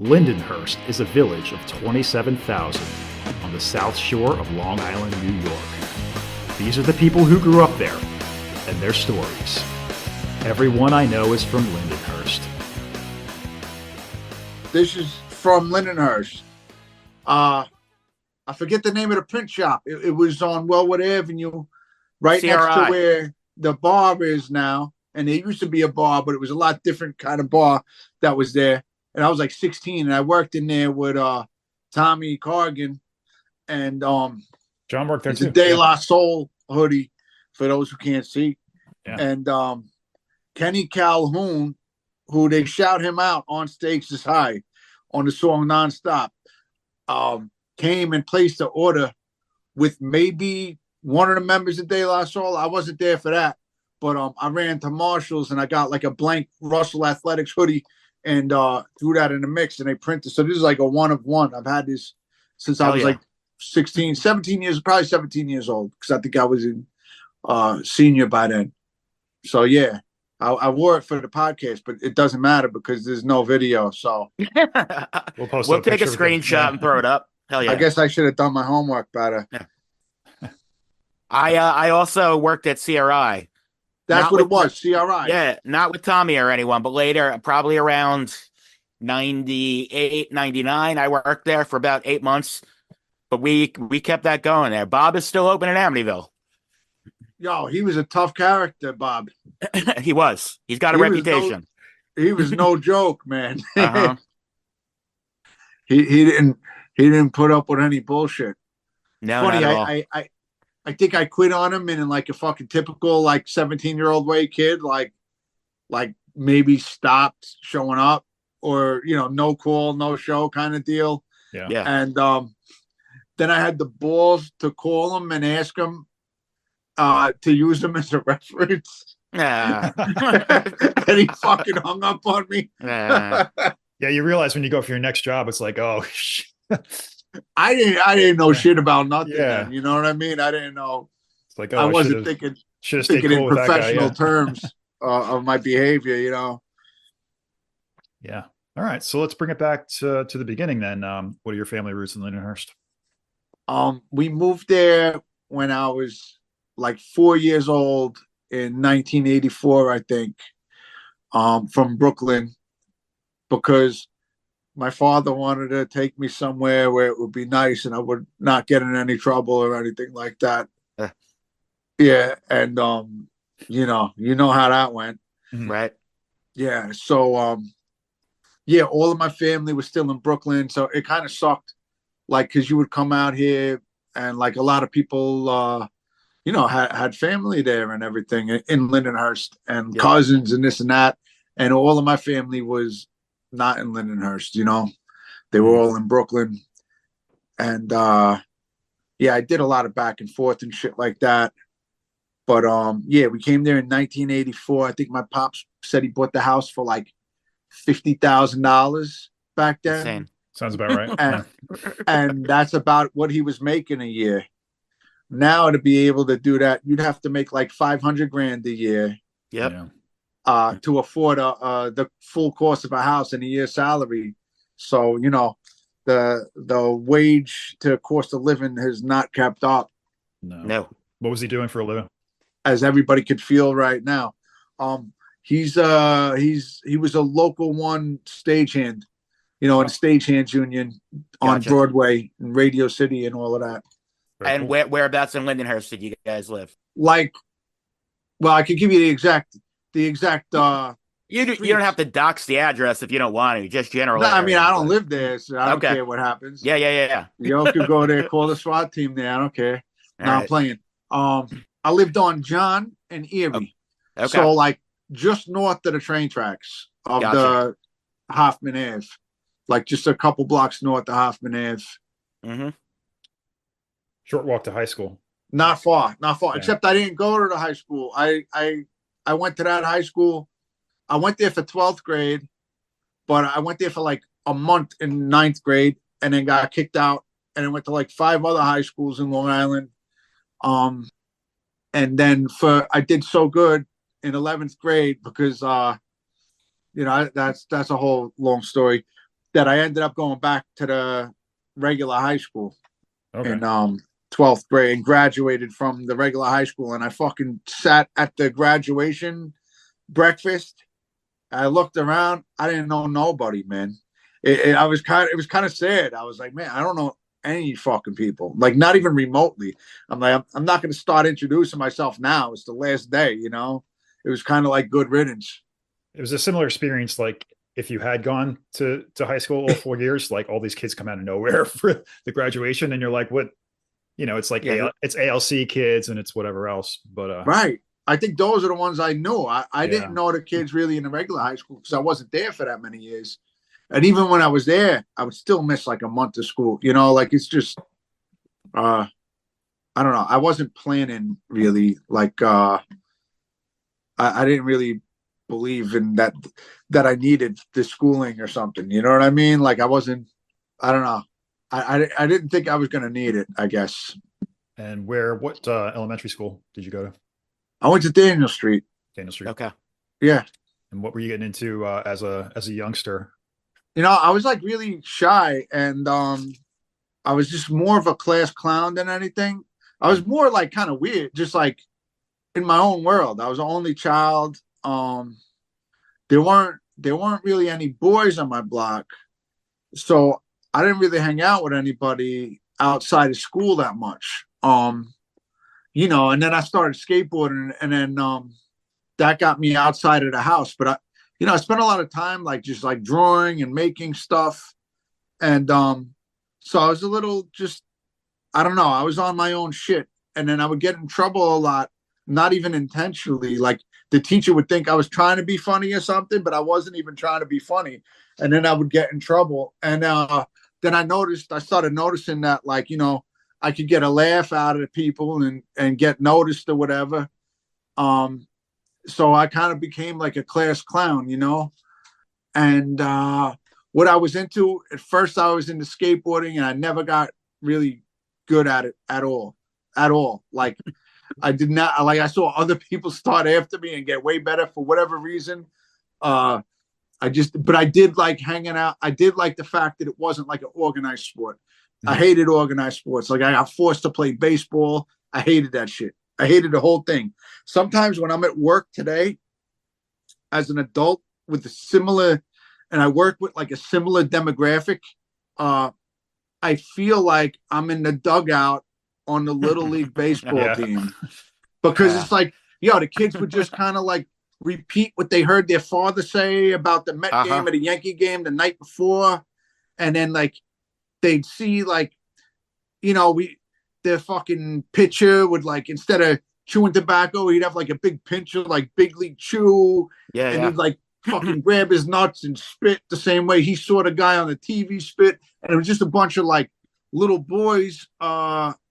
Lindenhurst is a village of 27,000 on the south shore of Long Island, New York. These are the people who grew up there and their stories. Everyone I know is from Lindenhurst. This is from Lindenhurst. I forget the name of the print shop. It was on Wellwood Avenue, right CRI. next to where the bar is now. And there used to be a bar, but it was a lot different kind of bar that was there. And I was like 16, and I worked in there with Tommy Cargan and John worked there it's too. a De La Soul hoodie for those who can't see. Yeah. And Kenny Calhoun, who they shout him out on Stakes High on the song Nonstop, came and placed the order with maybe one of the members of De La Soul. I wasn't there for that, but I ran to Marshall's and I got like a blank Russell Athletics hoodie and threw that in the mix, and they printed. So this is like a one of one. I've had this since I was like 17 years, probably 17 years old, because I think I was in senior by then. So yeah, I wore it for the podcast, but it doesn't matter because there's no video. So we'll take a screenshot and throw it up. Hell yeah. I guess I should have done my homework better. Yeah. I also worked at CRI. That's Not what with- it was, CRI. Yeah, not with Tommy or anyone, but later, probably around 98, 99, I worked there for about 8 months. But we kept that going there. Bob is still open in Amityville. Yo, he was a tough character, Bob. He was. He's got a He was reputation. He was no joke, man. Uh-huh. he didn't put up with any bullshit. No, Funny, not at all. I think I quit on him in like a fucking typical like 17-year-old way kid, like maybe stopped showing up, or no call, no show kind of deal. Yeah. And then I had the balls to call him and ask him to use him as a reference. Yeah. And he fucking hung up on me. Yeah. Yeah, you realize when you go for your next job, it's like, oh, shit. I didn't know shit about nothing. Yeah. Then, you know what I mean? I didn't know. It's like, I oh, wasn't should have stayed thinking cool in with that guy. professional Yeah. terms of my behavior. Yeah. All right. So let's bring it back to the beginning then. What are your family roots in Lindenhurst? We moved there when I was like 4 years old in 1984, I think, from Brooklyn, because my father wanted to take me somewhere where it would be nice and I would not get in any trouble or anything like that. Yeah. And, you know how that went. Right. Yeah. So, yeah, all of my family was still in Brooklyn. So it kind of sucked, like, because you would come out here and like a lot of people, had family there and everything in Lindenhurst and cousins and this and that. And all of my family was not in Lindenhurst, they were all in Brooklyn. And I did a lot of back and forth and shit like that. But we came there in 1984. I think my pops said he bought the house for like $50,000 back then. Insane. Sounds about right. And, and that's about what he was making a year. Now to be able to do that, you'd have to make like $500,000 a year. Yep. Yeah. To afford the full cost of a house and a year's salary. So, the wage to cost of living has not kept up, No. What was he doing for a living? as everybody could feel right now. He was a local one stagehand, in a stagehands union on Gotcha. Broadway and Radio City and all of that. Very And cool. whereabouts in Lindenhurst did you guys live? Like, well, I could give you the exact You don't have to dox the address if you don't want to. Just general. No, I mean, I areas, don't but- live there, so I don't Okay. care what happens. Yeah. Y'all could go there, call the SWAT team there. I don't care. All No, I'm right. playing. I lived on John and Erie. Okay. So like just north of the train tracks of Gotcha. the Hoffman Ave. Like just a couple blocks north of Hoffman Ave. Mm-hmm. Short walk to high school. Not far. Yeah. Except I didn't go to the high school. I went to that high school. I went there for 12th grade, but I went there for like a month in 9th grade and then got kicked out. And I went to like 5 other high schools in Long Island. And then I did so good in 11th grade because, that's a whole long story. that I ended up going back to the regular high school Okay. in 12th grade and graduated from the regular high school. And I fucking sat at the graduation breakfast. I looked around. I didn't know nobody, man. It was kind of sad. I was like, man, I don't know any fucking people, like not even remotely. I'm like, I'm not going to start introducing myself now. It's the last day, you know. It was kind of like good riddance. It was a similar experience. Like if you had gone to high school all 4 years, like all these kids come out of nowhere for the graduation, and you're like, what? You know, it's like it's ALC kids and it's whatever else. But right. I think those are the ones I knew. I Yeah. didn't know the kids really in the regular high school because I wasn't there for that many years. And even when I was there, I would still miss like a month of school. You know, like it's just, I don't know. I wasn't planning really. Like, I didn't really believe in that I needed the schooling or something. You know what I mean? Like I wasn't. I don't know. I didn't think I was going to need it, I guess. and what elementary school did you go to? I went to Daniel Street. Daniel Street. Okay. Yeah. And what were you getting into as a youngster? You know, I was like really shy and I was just more of a class clown than anything. I was more like kind of weird, just like in my own world. I was the only child. There weren't really any boys on my block. So I didn't really hang out with anybody outside of school that much. You know, and then I started skateboarding and then that got me outside of the house. But I spent a lot of time like just like drawing and making stuff. And so I was a little just, I don't know, I was on my own shit. And then I would get in trouble a lot, not even intentionally. Like the teacher would think I was trying to be funny or something, but I wasn't even trying to be funny. And then I would get in trouble. And then I started noticing that, like, you know, I could get a laugh out of the people and get noticed or whatever. So I kind of became like a class clown, you know. And what I was into at first, I was into skateboarding, and I never got really good at it at all. Like I did not like. I saw other people start after me and get way better for whatever reason. But I did like hanging out. I did like the fact that it wasn't like an organized sport. I hated organized sports. Like I got forced to play baseball. I hated that shit. I hated the whole thing. Sometimes when I'm at work today as an adult with a similar, and I work with like a similar demographic, I feel like I'm in the dugout on the Little League baseball team. Because it's like, the kids would just kind of like repeat what they heard their father say about the Met game or the Yankee game the night before. And then like they'd see like, the fucking pitcher would like, instead of chewing tobacco, he'd have like a big pincher, like Big League Chew. And he'd like fucking grab his nuts and spit the same way he saw the guy on the TV spit. And it was just a bunch of like little boys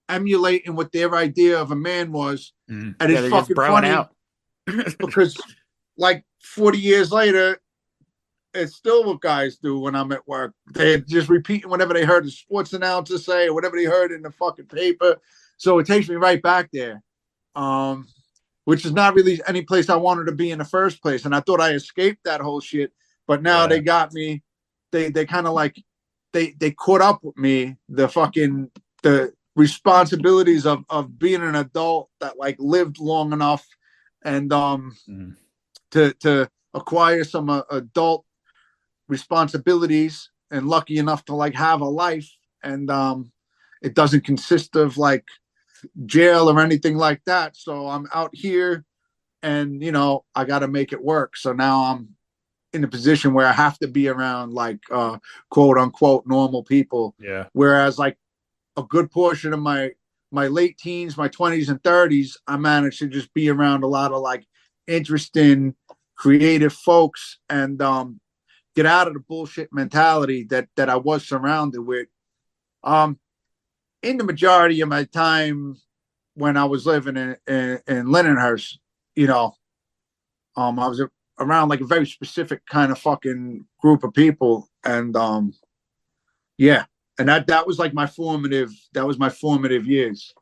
emulating what their idea of a man was. And it's fucking funny out. Because like 40 years later, it's still what guys do when I'm at work. They're just repeating whatever they heard the sports announcer say or whatever they heard in the fucking paper. So it takes me right back there, which is not really any place I wanted to be in the first place. And I thought I escaped that whole shit. But now they got me. They kind of like, they caught up with me, the responsibilities of being an adult that like lived long enough and to acquire some adult responsibilities and lucky enough to like have a life, and it doesn't consist of like jail or anything like that. So I'm out here and I got to make it work. So now I'm in a position where I have to be around like quote unquote normal people. Whereas like a good portion of my late teens, my 20s and 30s, I managed to just be around a lot of like interesting, creative folks and get out of the bullshit mentality that I was surrounded with. In the majority of my time when I was living in Lindenhurst, I was around like a very specific kind of fucking group of people. And and that was like my formative years.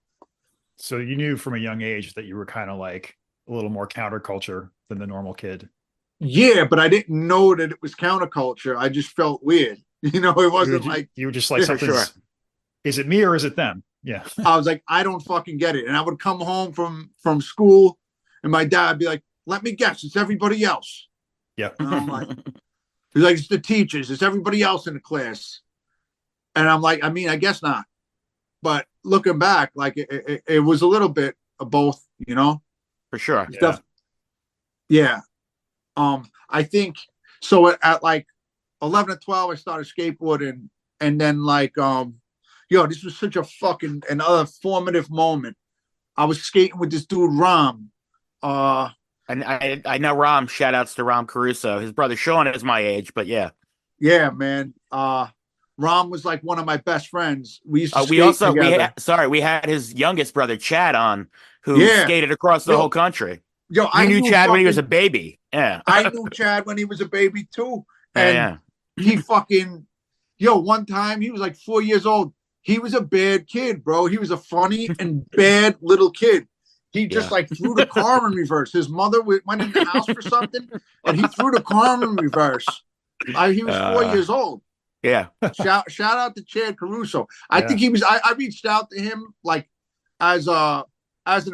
So you knew from a young age that you were kind of like a little more counterculture than the normal kid. Yeah, but I didn't know that it was counterculture. I just felt weird. You know, it wasn't like you were just like, For something's, sure. is it me or is it them? Yeah. I was like, I don't fucking get it. And I would come home from school, and my dad would be like, "Let me guess, it's everybody else." Yeah. And I'm like, he's like, "It's the teachers, it's everybody else in the class." And I'm like, I mean, I guess not. But looking back, like it was a little bit of both, you know. For sure. Yeah. Yeah. I think so. At like 11 or 12, I started skateboarding, and then like, this was such a fucking another formative moment. I was skating with this dude Ram. And I know Rom. Shout outs to Rom Caruso. His brother Sean is my age, but yeah. Yeah, man. Ram was like one of my best friends. We used to skate We also together. we had his youngest brother Chad on, who Yeah. skated across the Yo, whole country. Yo, You knew Chad when he was a baby. Yeah. I knew Chad when he was a baby too. And Yeah. he fucking, one time he was like 4 years old. He was a bad kid, bro. He was a funny and bad little kid. He just like threw the car in reverse. His mother went in the house for something, and he threw the car in reverse. He was 4 years old. Yeah. Shout out to Chad Caruso. I think he was. I reached out to him like as an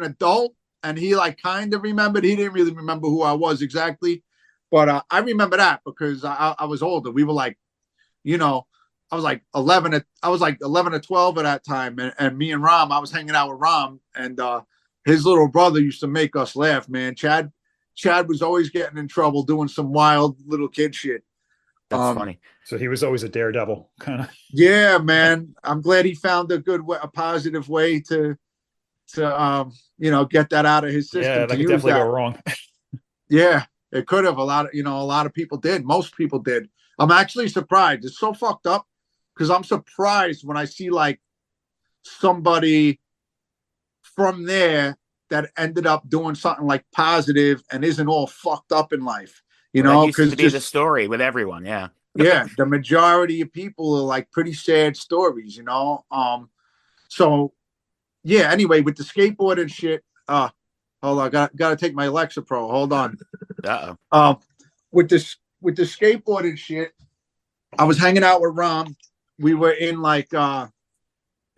adult, and he like kind of remembered. He didn't really remember who I was exactly, but I remember that because I was older. We were like, I was like 11. I was like 11 or 12 at that time, and me and Ram, I was hanging out with Ram, and his little brother used to make us laugh, man. Chad was always getting in trouble doing some wild little kid shit. That's funny. So he was always a daredevil, kind of. Yeah, man. I'm glad he found a positive way to get that out of his system. Yeah, that could definitely go wrong. Yeah, it could have. A lot of people did. Most people did. I'm actually surprised. It's so fucked up because I'm surprised when I see like somebody from there that ended up doing something like positive and isn't all fucked up in life. That used to be the story with everyone. Yeah. Yeah, the majority of people are like pretty sad stories, So yeah, anyway, with the skateboard and shit, hold on, gotta take my Alexa Pro. Hold on. With the skateboard and shit, I was hanging out with Ram. We were in like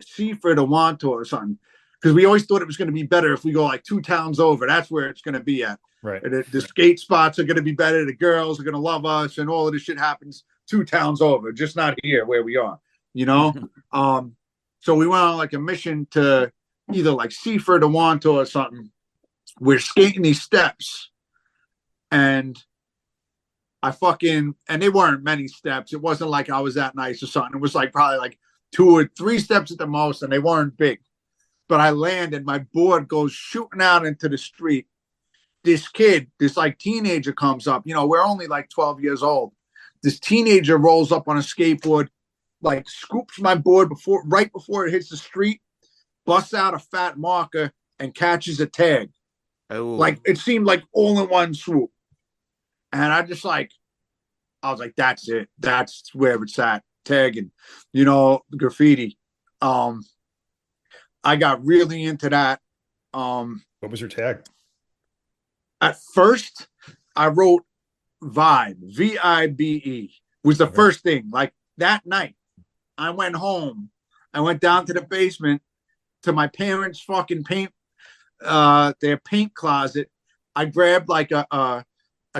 Seaford or Wantor or something. Because we always thought it was going to be better if we go like 2 towns over. That's where it's going to be at. Right. The skate spots are going to be better. The girls are going to love us, and all of this shit happens 2 towns over, just not here where we are. So we went on like a mission to either like Seaford or Wantor or something. We're skating these steps, and and they weren't many steps. It wasn't like I was that nice or something. It was like probably like 2 or 3 steps at the most, and they weren't big. But I landed, my board goes shooting out into the street. This kid, this like teenager comes up. We're only like 12 years old. This teenager rolls up on a skateboard, like scoops my board right before it hits the street, busts out a fat marker and catches a tag. Oh. Like it seemed like all in one swoop. And I was like, that's it. That's where it's at. Tagging, graffiti. I got really into that. What was your tag? At first, I wrote Vibe, Vibe, was the first thing. Like that night, I went home. I went down to the basement to my parents' fucking their paint closet. I grabbed like a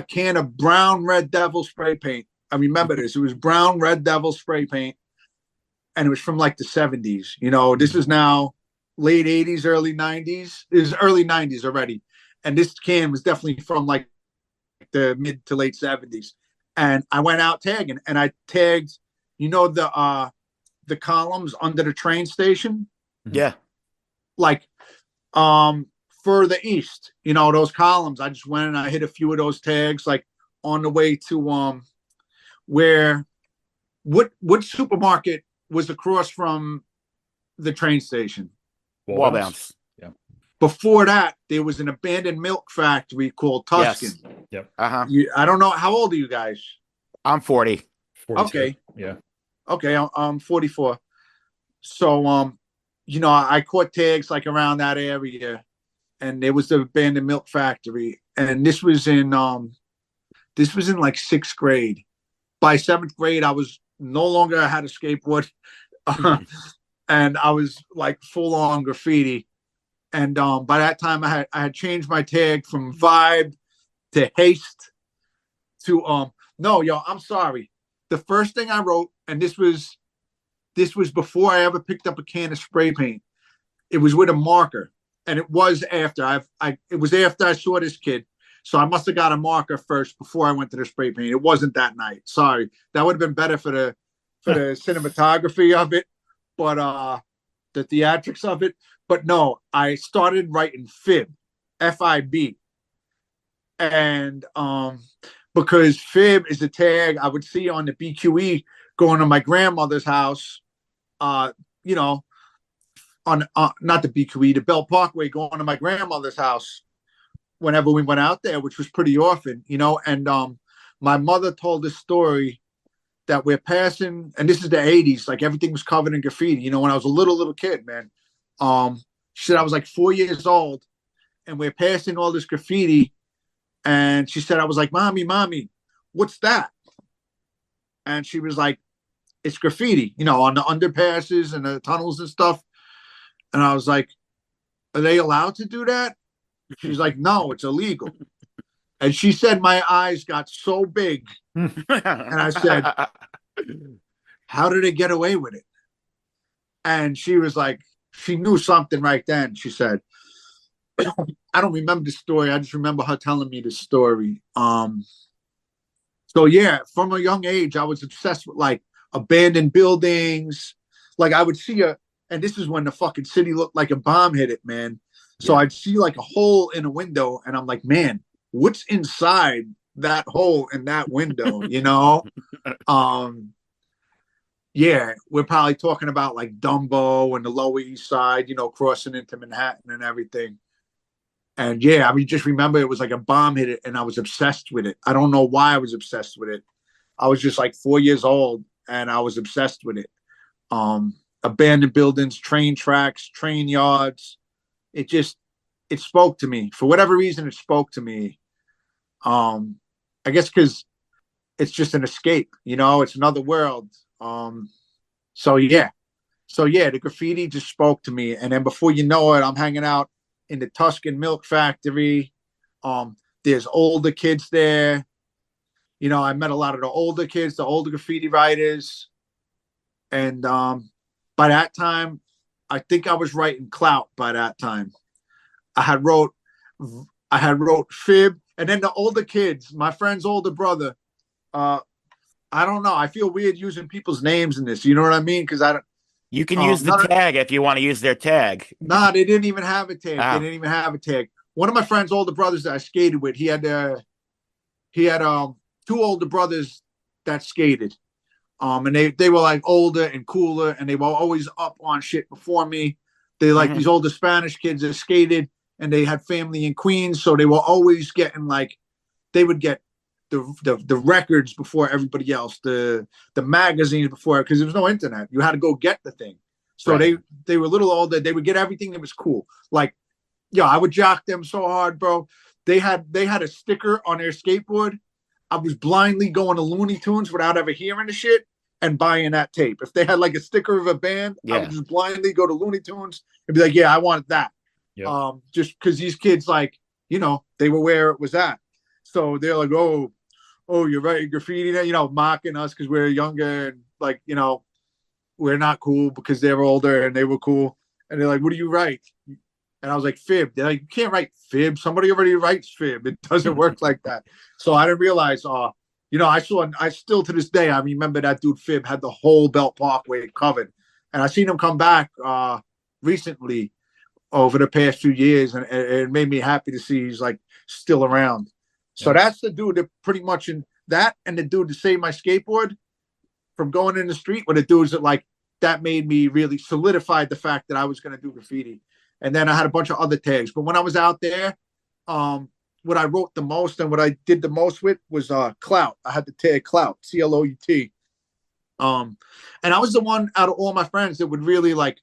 can of brown Red Devil spray paint. I remember this. It was brown Red Devil spray paint, and it was from like the 70s. This is now late 80s, early 90s. It was early 90s already. And this can was definitely from like the mid to late 70s. And I went out tagging, and I tagged, the columns under the train station. Yeah. Like further east, those columns. I just went and I hit a few of those tags like on the way to what supermarket was across from the train station? Wall bounce. Yeah. Before that, there was an abandoned milk factory called Tuscan. Yes. Yep. I don't know. How old are you guys? I'm 40. 42. Okay. Yeah. Okay. I'm 44. So, I caught tags like around that area, and there was the abandoned milk factory. And this was in like 6th grade. By 7th grade, I was no longer had a skateboard. And I was like full on graffiti. And by that time I had changed my tag from Vibe to Haste to no, yo, I'm sorry. The first thing I wrote, and this was before I ever picked up a can of spray paint. It was with a marker, and it was after it was after I saw this kid. So I must have got a marker first before I went to the spray paint. It wasn't that night. Sorry. That would have been better for the cinematography of it, but the theatrics of it. But no, I started writing Fib, F-I-B. And because Fib is a tag I would see on the BQE going to my grandmother's house, you know, on not the BQE, the Belt Parkway, going to my grandmother's house whenever we went out there, which was pretty often, you know. And my mother told this story that we're passing, and this is the 80s, like everything was covered in graffiti, you know, when I was a little kid, man. She said I was like 4 years old, and we're passing all this graffiti, and she said, I was like, mommy, what's that? And she was like, it's graffiti, you know, on the underpasses and the tunnels and stuff. And I was like, are they allowed to do that? She's like, no, it's illegal. And she said my eyes got so big. And I said, how did they get away with it? And she was like, she knew something right then. She said, I don't remember the story. I just remember her telling me the story. So yeah, from a young age, I was obsessed with like abandoned buildings. Like I would see and this is when the fucking city looked like a bomb hit it, man. So I'd see like a hole in a window, and I'm like, man, what's inside that hole in that window, you know? Yeah, we're probably talking about like Dumbo and the Lower East Side, you know, crossing into Manhattan and everything. And yeah, I mean, just remember it was like a bomb hit it, and I was obsessed with it. I don't know why I was obsessed with it. I was just like 4 years old, and I was obsessed with it. Abandoned buildings, train tracks, train yards. It spoke to me. For whatever reason, it spoke to me. I guess because it's just an escape, you know, it's another world. So yeah, the graffiti just spoke to me. And then before you know it, I'm hanging out in the Tuscan Milk Factory. There's older kids there. You know, I met a lot of the older kids, the older graffiti writers. And by that time, I think I was writing Clout by that time. I had wrote Fib, and then the older kids, my friend's older brother. I don't know. I feel weird using people's names in this. You know what I mean? Because I don't. You can use the tag if you want to use their tag. Nah, they didn't even have a tag. They didn't even have a tag. One of my friend's older brothers that I skated with, he had two older brothers that skated. And they were like older and cooler, and they were always up on shit before me. They like these older Spanish kids that skated, and they had family in Queens, so they were always getting like, they would get the records before everybody else, the magazines before, because there was no internet. You had to go get the thing. So they were a little older. They would get everything that was cool. Like, yo, I would jock them so hard, bro. They had a sticker on their skateboard. I was blindly going to Looney Tunes without ever hearing the shit and buying that tape. If they had like a sticker of a band, I would just blindly go to Looney Tunes and be like, yeah, I want that. Yep. Just because these kids, like, you know, they were where it was at. So they're like, oh, you're right, graffiti, you know, mocking us because we're younger and like, you know, we're not cool because they were older and they were cool. And they're like, what do you write? And I was like, Fib. They're like, you can't write Fib. Somebody already writes Fib. It doesn't work like that. So I didn't realize, you know, I still to this day, I remember that dude Fib had the whole Belt Parkway covered. And I seen him come back recently over the past few years, and it made me happy to see he's like still around. So that's the dude that pretty much in that, and the dude to save my skateboard from going in the street were the dudes that like, that made me really solidified the fact that I was going to do graffiti. And then I had a bunch of other tags. But when I was out there, what I wrote the most and what I did the most with was Clout. I had the tag Clout, C-L-O-U-T. And I was the one out of all my friends that would really like,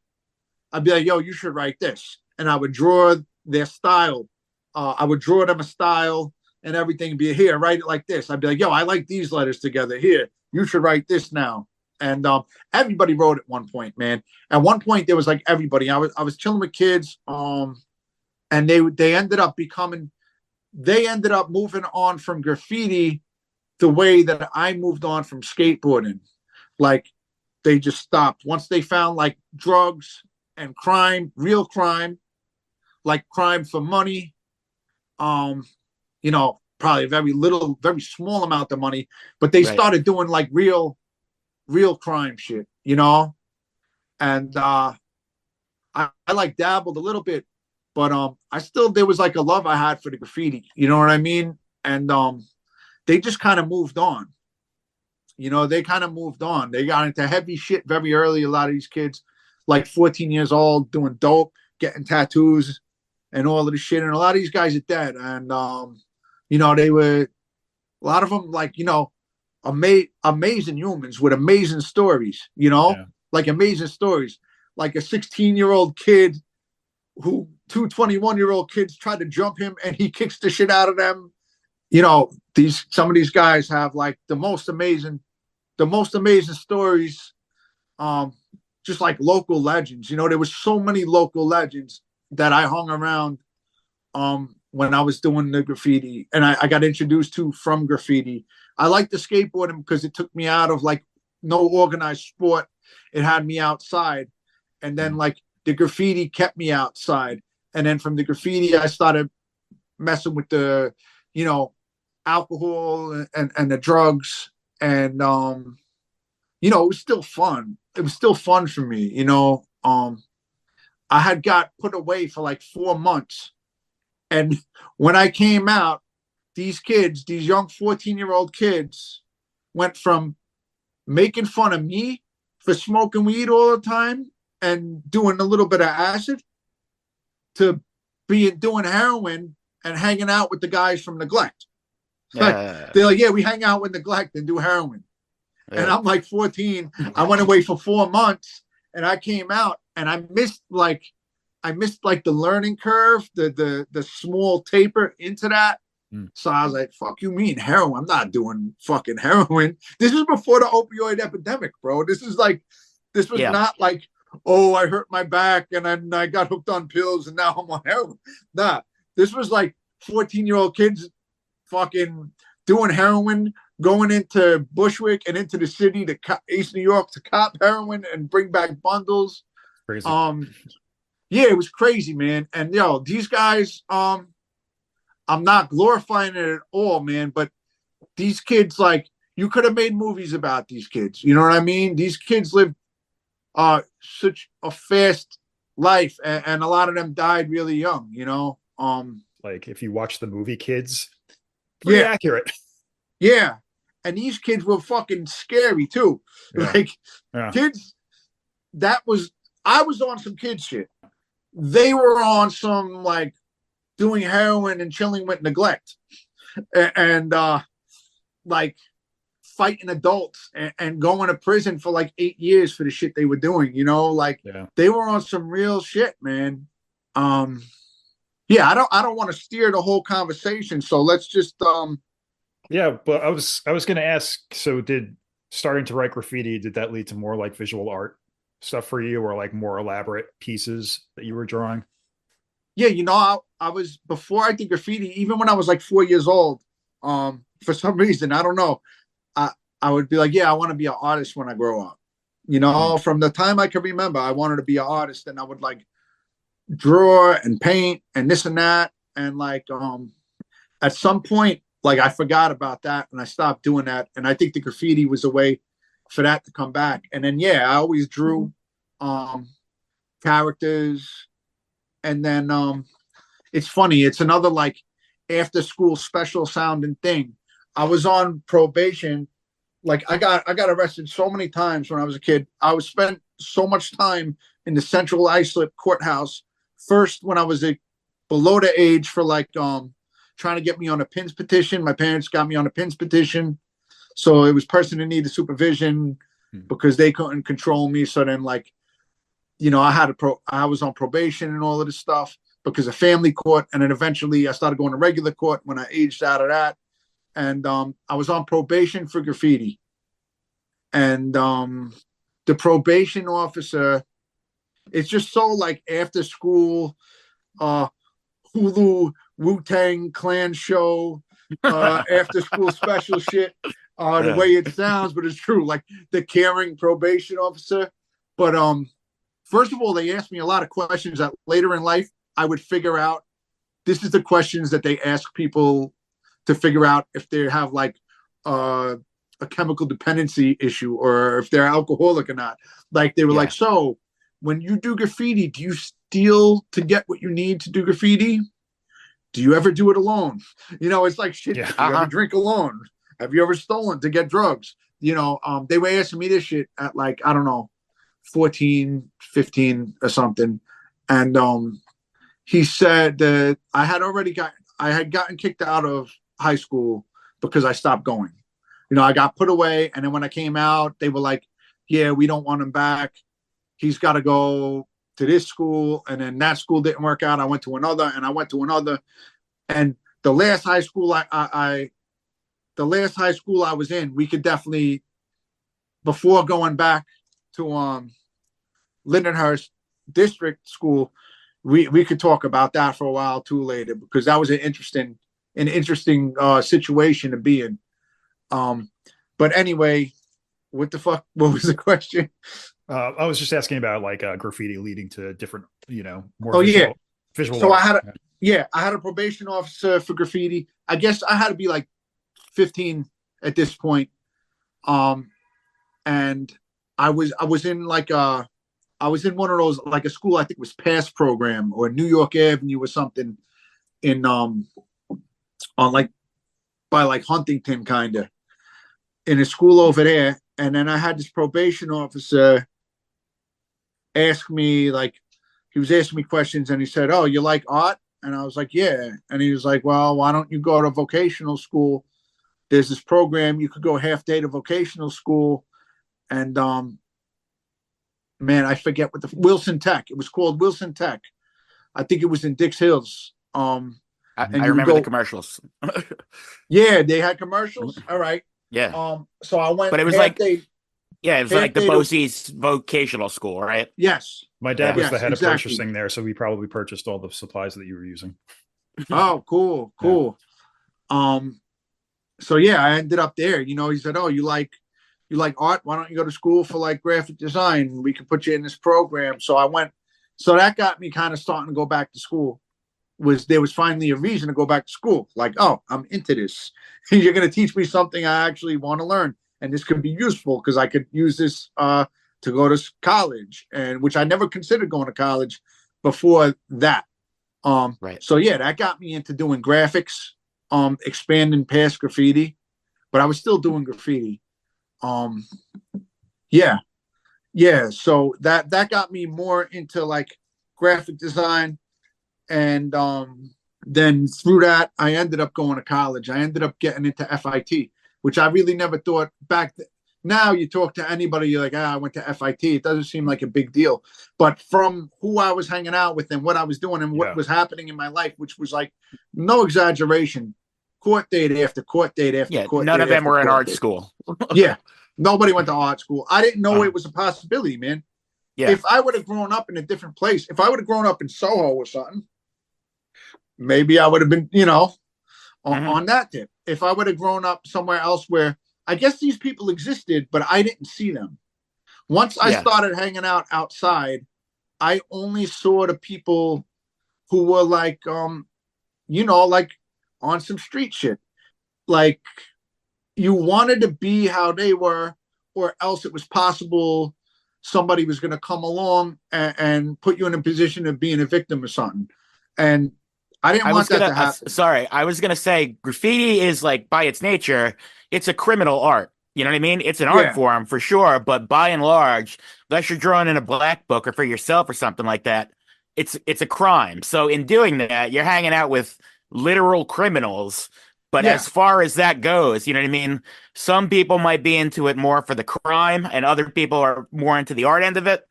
I'd be like, yo, you should write this. And I would draw their style. I would draw them a style and everything, be here, write it like this. I'd be like, yo, I like these letters together. Here, you should write this now. And everybody wrote at one point, man. At one point, there was like everybody. I was chilling with kids, and they ended up moving on from graffiti the way that I moved on from skateboarding. Like they just stopped once they found like drugs and crime, real crime, like crime for money. Probably very small amount of money, but they started doing like real crime shit, and I like dabbled a little bit, but there was like a love I had for the graffiti, you know what I mean? And they just kind of moved on. They kind of moved on. They got into heavy shit very early. A lot of these kids, like 14 years old, doing dope, getting tattoos and all of this shit. And a lot of these guys are dead. And they were, a lot of them, like, amazing humans with amazing stories, like amazing stories. Like a 16-year-old kid who two 21-year-old kids tried to jump him and he kicks the shit out of them. Some of these guys have like the most amazing stories. Just like local legends. There was so many local legends that I hung around when I was doing the graffiti, and I got introduced to from graffiti. I liked the skateboarding because it took me out of like no organized sport. It had me outside, and then like the graffiti kept me outside. And then from the graffiti, I started messing with the, alcohol and the drugs, and it was still fun. It was still fun for me, I had got put away for like 4 months. And when I came out, these young 14-year-old kids went from making fun of me for smoking weed all the time and doing a little bit of acid to doing heroin and hanging out with the guys from Neglect. They're like, yeah, we hang out with Neglect and do heroin. Yeah. And I'm like 14. I went away for 4 months and I came out and I missed like the learning curve, the small taper into that. So I was like, fuck you mean heroin? I'm not doing fucking heroin. This is before the opioid epidemic, bro. This was not like, oh, I hurt my back and then I got hooked on pills and now I'm on heroin. Nah, this was like 14-year-old kids fucking doing heroin, going into Bushwick and into the city to East New York to cop heroin and bring back bundles. Crazy. Yeah, it was crazy, man. And these guys, I'm not glorifying it at all, man, but these kids, like, you could have made movies about these kids. You know what I mean? These kids lived such a fast life, and a lot of them died really young, like if you watch the movie Kids, pretty accurate. Yeah. And these kids were fucking scary too. Yeah. Like kids, I was on some kid shit. They were on some like doing heroin and chilling with Neglect and like fighting adults and going to prison for like 8 years for the shit they were doing, They were on some real shit, man. I don't want to steer the whole conversation. So let's just yeah, but I was going to ask, so did starting to write graffiti, did that lead to more like visual art stuff for you, or like more elaborate pieces that you were drawing? Yeah, I was, before I did graffiti, even when I was like 4 years old, for some reason, I don't know, I would be like, yeah, I want to be an artist when I grow up. From the time I can remember, I wanted to be an artist, and I would like draw and paint and this and that. And like, at some point, like I forgot about that and I stopped doing that. And I think the graffiti was a way for that to come back. And then, I always drew characters. And then it's funny. It's another like after school special sounding thing. I was on probation. Like I got arrested so many times when I was a kid. I was spent so much time in the Central Islip courthouse. First, when I was below the age for like trying to get me on a PINS petition. My parents got me on a PINS petition. So it was person in need of supervision because they couldn't control me. So then like, I was on probation and all of this stuff because of family court. And then eventually I started going to regular court when I aged out of that. And I was on probation for graffiti. and the probation officer, it's just so like after school, Hulu Wu-Tang Clan show, after school special shit. The way it sounds, but it's true. Like the caring probation officer. But first of all, they asked me a lot of questions that later in life I would figure out. This is the questions that they ask people to figure out if they have like a chemical dependency issue or if they're alcoholic or not. Like they were like, so when you do graffiti, do you steal to get what you need to do graffiti? Do you ever do it alone? You know, it's like shit. Do you ever drink alone? Have you ever stolen to get drugs? You know, they were asking me this shit at like, I don't know, 14, 15 or something. And he said that I had gotten kicked out of high school because I stopped going. You know, I got put away. And then when I came out, they were like, yeah, we don't want him back. He's got to go to this school. And then that school didn't work out. I went to another and I went to another. And the last high school the last high school I was in, we could definitely, before going back to Lindenhurst District School, we could talk about that for a while too later, because that was an interesting situation to be in. But anyway, what the fuck? What was the question? I was just asking about like graffiti leading to different, you know, more visual. So art. I had a probation officer for graffiti. I guess I had to be like 15 at this point. And I was in like I was in one of those, like a school, I think it was PASS program or New York Avenue or something in on like by like Huntington kind of, in a school over there. And then I had this probation officer ask me, like, he was asking me questions and he said, oh, you like art? And I was like, yeah. And he was like, well, why don't you go to vocational school? There's this program, you could go half day to vocational school. And man, I forget what Wilson Tech. It was called Wilson Tech. I think it was in Dix Hills. I remember the commercials. Yeah, they had commercials. All right. Yeah. So I went, but it was like, it was like the BOCES vocational school, right? Yes. My dad was the head of purchasing there, so we probably purchased all the supplies that you were using. Oh, cool. So yeah, I ended up there. You know, he said, oh, you like art? Why don't you go to school for like graphic design? We can put you in this program. So I went. So that got me kind of starting to go back to school. There was finally a reason to go back to school. Like, oh, I'm into this. You're going to teach me something I actually want to learn. And this could be useful because I could use this to go to college, and which I never considered going to college before that. Right. So yeah, that got me into doing graphics, expanding past graffiti, but I was still doing graffiti. Yeah. So that got me more into like graphic design. And then through that, I ended up going to college. I ended up getting into FIT, which I really never thought back then. Now you talk to anybody, you're like, I went to FIT. It doesn't seem like a big deal. But from who I was hanging out with and what I was doing and what was happening in my life, which was like no exaggeration, court date after court date after court date. None of them were in art school. Yeah. Nobody went to art school. I didn't know it was a possibility, man. Yeah. If I would have grown up in a different place, if I would have grown up in Soho or something, maybe I would have been, you know, on that tip. If I would have grown up somewhere else where I guess these people existed, but I didn't see them. Once I started hanging out outside, I only saw the people who were like, you know, like on some street shit. Like you wanted to be how they were, or else it was possible somebody was going to come along and put you in a position of being a victim or something. And I didn't want that to happen. Sorry, I was going to say graffiti is like by its nature, it's a criminal art. You know what I mean? It's an art form for sure. But by and large, unless you're drawing in a black book or for yourself or something like that, it's a crime. So in doing that, you're hanging out with literal criminals. But as far as that goes, you know what I mean? Some people might be into it more for the crime and other people are more into the art end of it.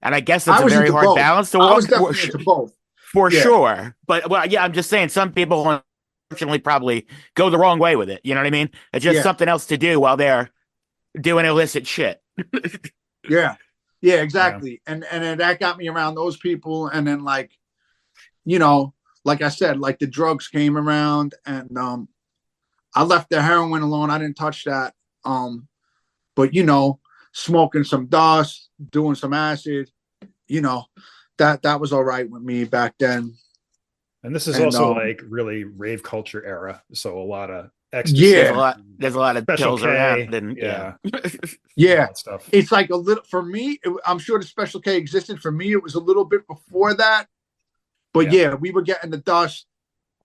And I guess it's a very hard balance to walk. I was definitely into both. For sure. But I'm just saying some people unfortunately probably go the wrong way with it. You know what I mean? It's just something else to do while they're doing illicit shit. Yeah. Yeah, exactly. And then that got me around those people. And then like, like I said, like the drugs came around and I left the heroin alone. I didn't touch that. But smoking some dust, doing some acid, that was all right with me back then. And this is also like really rave culture era. So a lot of ecstasy. Yeah. There's a lot of Special pills K, around. And, yeah. Yeah. Stuff. It's like a little, for me, I'm sure the Special K existed. For me, it was a little bit before that. But yeah, we were getting the dust.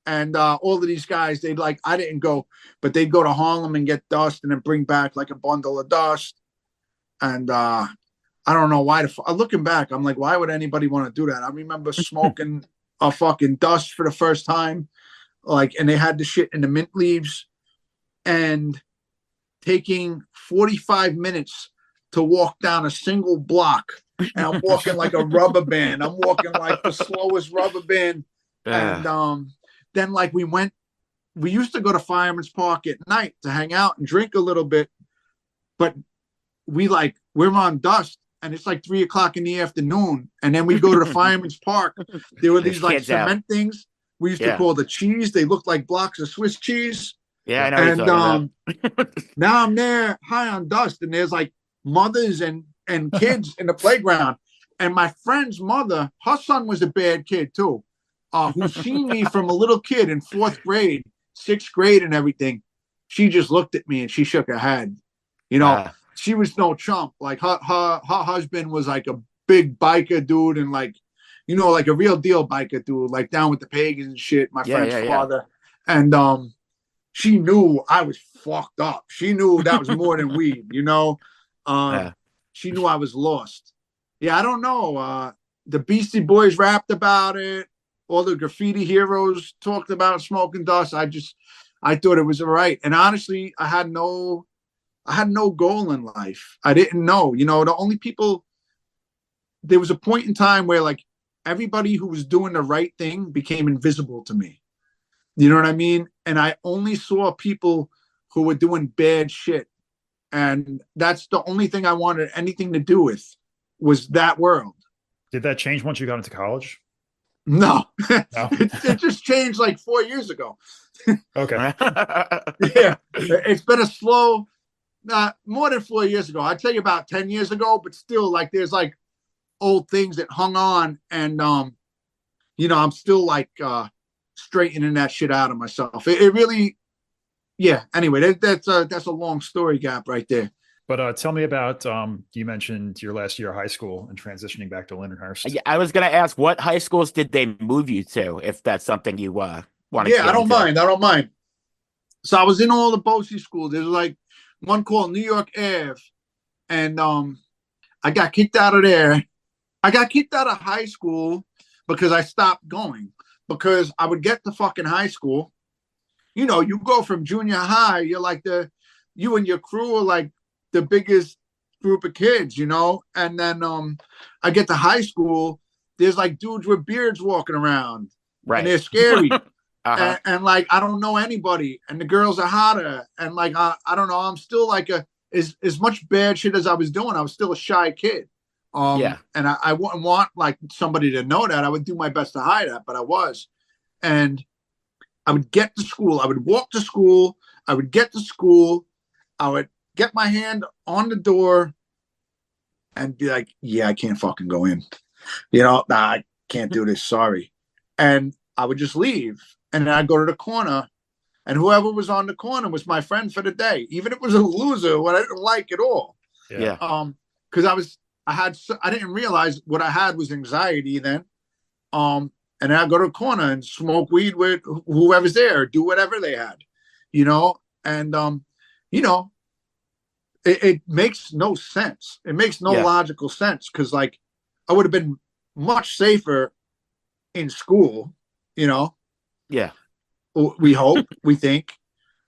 And all of these guys, they'd like, I didn't go, but they'd go to Harlem and get dust and then bring back like a bundle of dust. And I don't know why. Looking back, I'm like, why would anybody want to do that? I remember smoking a fucking dust for the first time, like, and they had the shit in the mint leaves, and taking 45 minutes to walk down a single block. And I'm walking like a rubber band. I'm walking like the slowest rubber band. And then like we used to go to Fireman's Park at night to hang out and drink a little bit, but we're on dust and it's like 3:00 in the afternoon. And then we go to the Fireman's Park. There were these like cement things we used to call the cheese. They looked like blocks of Swiss cheese. Yeah, I know. And now I'm there high on dust, and there's like mothers and kids in the playground. And my friend's mother, her son was a bad kid too, who seen me from a little kid in 4th grade, 6th grade and everything. She just looked at me and she shook her head. She was no chump. Like her husband was like a big biker dude, and like, like a real deal biker dude, like down with the pagans and shit. My friend's father. And she knew I was fucked up. She knew that was more than weed, She knew I was lost. Yeah, I don't know. The Beastie Boys rapped about it. All the graffiti heroes talked about smoking dust. I thought it was all right. And honestly, I had no goal in life. I didn't know. The only people, there was a point in time where like everybody who was doing the right thing became invisible to me. You know what I mean? And I only saw people who were doing bad shit. And that's the only thing I wanted anything to do with, was that world. Did that change once you got into college? No. It just changed like 4 years ago. Okay. Yeah. It's been a slow, more than 4 years ago. I'd tell you about 10 years ago, but still like there's like old things that hung on. And, I'm still like, straightening that shit out of myself. It really, yeah. Anyway, that's a long story gap right there. But tell me about, you mentioned your last year of high school and transitioning back to Lindenhurst. I was going to ask, what high schools did they move you to, if that's something you want to Yeah, I don't mind. So I was in all the BOCES schools. There's like one called New York Ave. And I got kicked out of there. I got kicked out of high school because I stopped going. Because I would get to fucking high school. You go from junior high, you're like you and your crew are like the biggest group of kids, And then I get to high school, there's like dudes with beards walking around. Right. And they're scary. and like, I don't know anybody. And the girls are hotter. And like, I don't know. I'm still like as much bad shit as I was doing, I was still a shy kid. And I wouldn't want like somebody to know that. I would do my best to hide that, but I was. And I would get to school. I would walk to school. I would get to school. I would get my hand on the door and be like, yeah, I can't fucking go in. Nah, I can't do this. Sorry. And I would just leave. And then I'd go to the corner, and whoever was on the corner was my friend for the day. Even if it was a loser, what I didn't like at all. Yeah. Because I didn't realize what I had was anxiety then. And then I'd go to a corner and smoke weed with whoever's there, do whatever they had, and, it makes no sense. It makes no logical sense. Cause like I would have been much safer in school, Yeah. We hope, we think.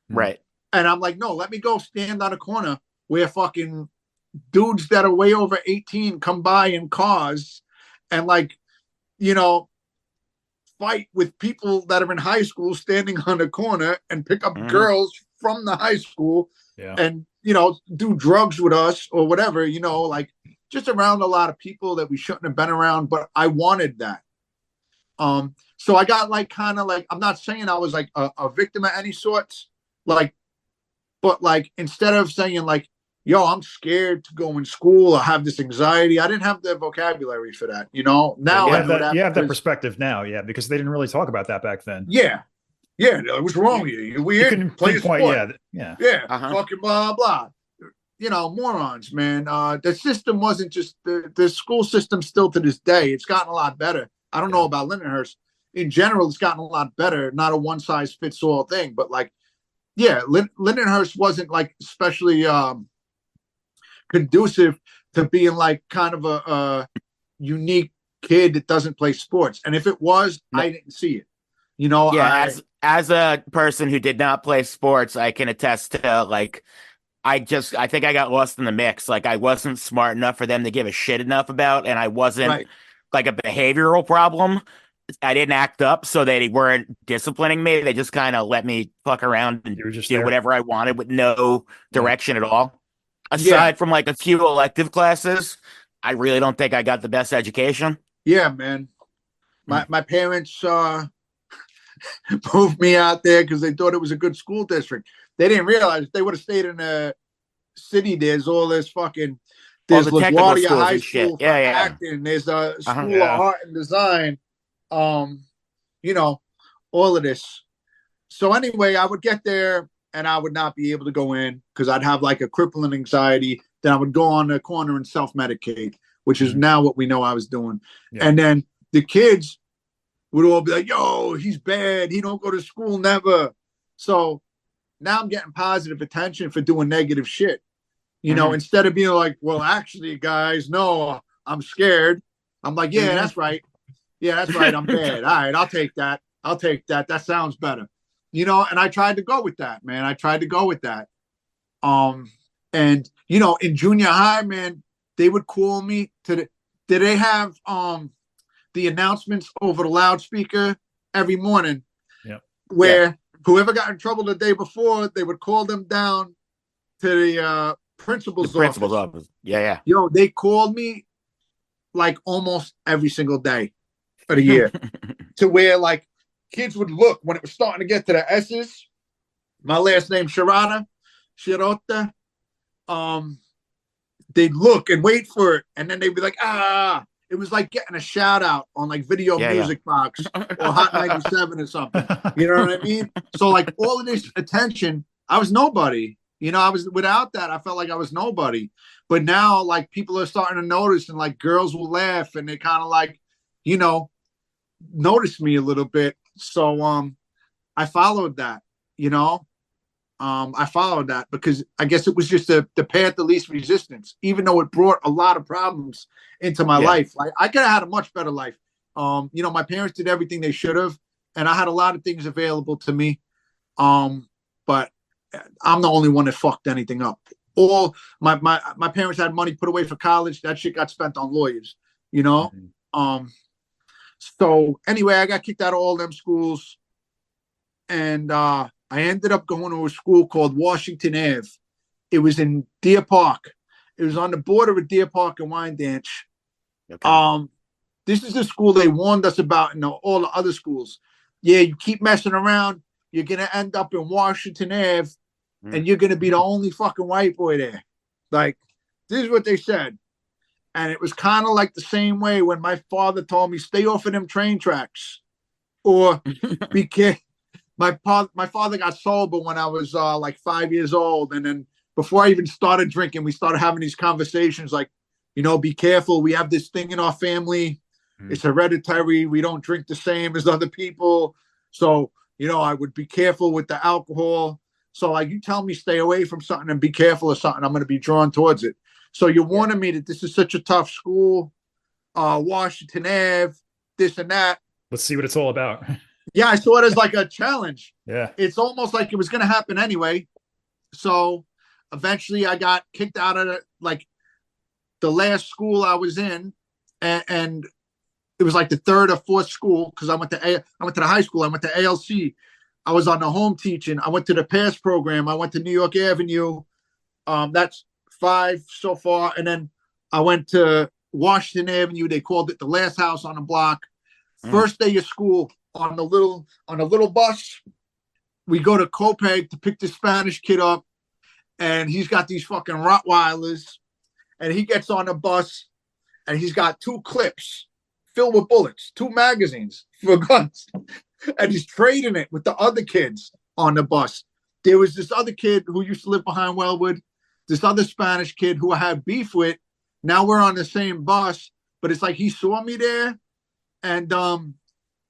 Right. And I'm like, no, let me go stand on a corner where fucking dudes that are way over 18 come by in cars and like, fight with people that are in high school standing on the corner and pick up girls from the high school and do drugs with us or whatever, like just around a lot of people that we shouldn't have been around, but I wanted that. So I got like kind of like, I'm not saying I was like a victim of any sorts, like, but like instead of saying like, yo, I'm scared to go in school or have this anxiety, I didn't have the vocabulary for that, Now you I have know that. You have that because, perspective now, yeah, because they didn't really talk about that back then. yeah, what's wrong with you? You're weird. You couldn't Play a pinpoint, sport. yeah. Fucking blah blah. Morons, man. The system wasn't just the school system still to this day. It's gotten a lot better. I don't know about Lindenhurst. In general, it's gotten a lot better. Not a one size fits all thing, but like, yeah, Lindenhurst wasn't like especially conducive to being like kind of a unique kid that doesn't play sports. And if it was, I didn't see it. Yeah, as a person who did not play sports, I can attest to like I think I got lost in the mix. Like I wasn't smart enough for them to give a shit enough about, and I wasn't like a behavioral problem. I didn't act up, so they weren't disciplining me. They just kind of let me fuck around and do whatever I wanted with no direction at all. Aside from like a few elective classes, I really don't think I got the best education. Yeah, man. My parents moved me out there because they thought it was a good school district. They didn't realize if they would have stayed in a city. There's all this fucking. There's LaGuardia High School for acting. There's a School of Art and Design. All of this. So anyway, I would get there and I would not be able to go in because I'd have like a crippling anxiety. Then I would go on the corner and self-medicate, which is now what we know I was doing. Yeah. And then the kids would all be like, yo, he's bad. He don't go to school, never. So now I'm getting positive attention for doing negative shit. Instead of being like, well, actually, guys, no, I'm scared. I'm like, yeah, that's right. Yeah, that's right. I'm bad. All right, I'll take that. That sounds better. And I tried to go with that, man. And in junior high, man, they would call me did they have the announcements over the loudspeaker every morning? Yeah. Where whoever got in trouble the day before, they would call them down to the principal's office. Yeah. They called me like almost every single day of the year to where like kids would look when it was starting to get to the S's. My last name, Shirota. They'd look and wait for it. And then they'd be like, it was like getting a shout out on like Video Music Box or Hot 97 or something. You know what I mean? So like all of this attention, I was nobody. I was without that. I felt like I was nobody. But now like people are starting to notice and like girls will laugh and they kind of like, notice me a little bit. So I followed that, I followed that because I guess it was just the path of least resistance, even though it brought a lot of problems into my life. Like I could have had a much better life. My parents did everything they should have, and I had a lot of things available to me. But I'm the only one that fucked anything up. All my parents had money put away for college. That shit got spent on lawyers, So anyway, I got kicked out of all them schools, and I ended up going to a school called Washington Ave. It was in Deer Park. It was on the border of Deer Park and Wyandanch. Okay. This is the school they warned us about in all the other schools. Yeah, you keep messing around, you're gonna end up in Washington Ave, and you're gonna be the only fucking white boy there. Like, this is what they said. And it was kind of like the same way when my father told me, stay off of them train tracks or be careful. My father got sober when I was like 5 years old. And then before I even started drinking, we started having these conversations like, be careful. We have this thing in our family. It's hereditary. We don't drink the same as other people. So, I would be careful with the alcohol. So like you tell me stay away from something and be careful of something, I'm going to be drawn towards it. So you're warning me that this is such a tough school, Washington Ave, this and that. Let's see what it's all about. Yeah, I saw it as like a challenge. Yeah. It's almost like it was going to happen anyway. So eventually I got kicked out of the last school I was in. And it was like the third or fourth school because I went to the high school. I went to ALC. I was on the home teaching. I went to the PASS program. I went to New York Avenue. That's 5 so far. And then I went to Washington Avenue. They called it the last house on the block. First day of school on a little bus. We go to Copeg to pick the Spanish kid up, and he's got these fucking Rottweilers, and he gets on the bus, and he's got 2 clips filled with bullets, 2 magazines for guns, and he's trading it with the other kids on the bus. There was this other kid who used to live behind Wellwood, this other Spanish kid who I had beef with. Now we're on the same bus, but it's like he saw me there, and